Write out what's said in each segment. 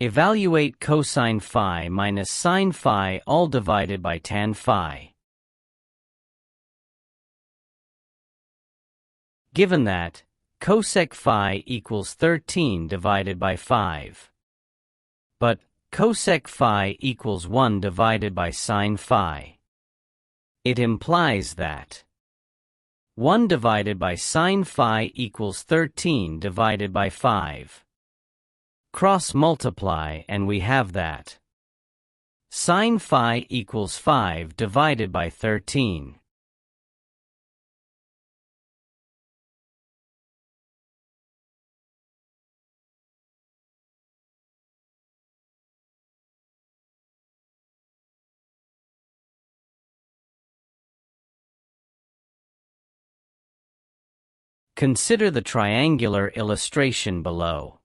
Evaluate cosine phi minus sine phi all divided by tan phi. Given that cosec phi equals 13 divided by 5. But cosec phi equals 1 divided by sine phi. It implies that 1 divided by sine phi equals 13 divided by 5. Cross multiply and we have that sine phi equals 5 divided by 13. Consider the triangular illustration below.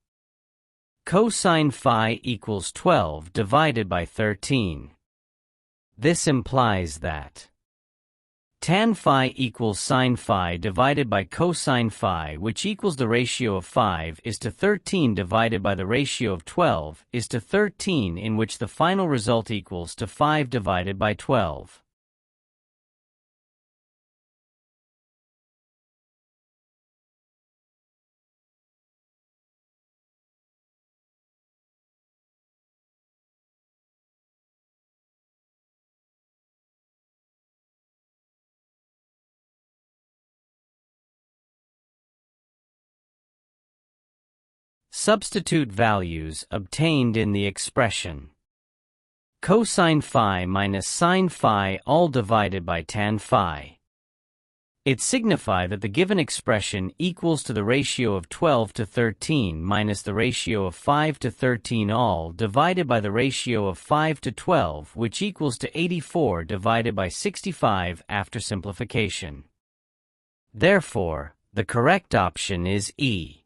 Cosine phi equals 12 divided by 13. This implies that tan phi equals sine phi divided by cosine phi, which equals the ratio of 5 is to 13 divided by the ratio of 12 is to 13, in which the final result equals to 5 divided by 12. Substitute values obtained in the expression. Cosine phi minus sine phi all divided by tan phi. It signifies that the given expression equals to the ratio of 12 to 13 minus the ratio of 5 to 13 all divided by the ratio of 5 to 12, which equals to 84 divided by 65 after simplification. Therefore, the correct option is E.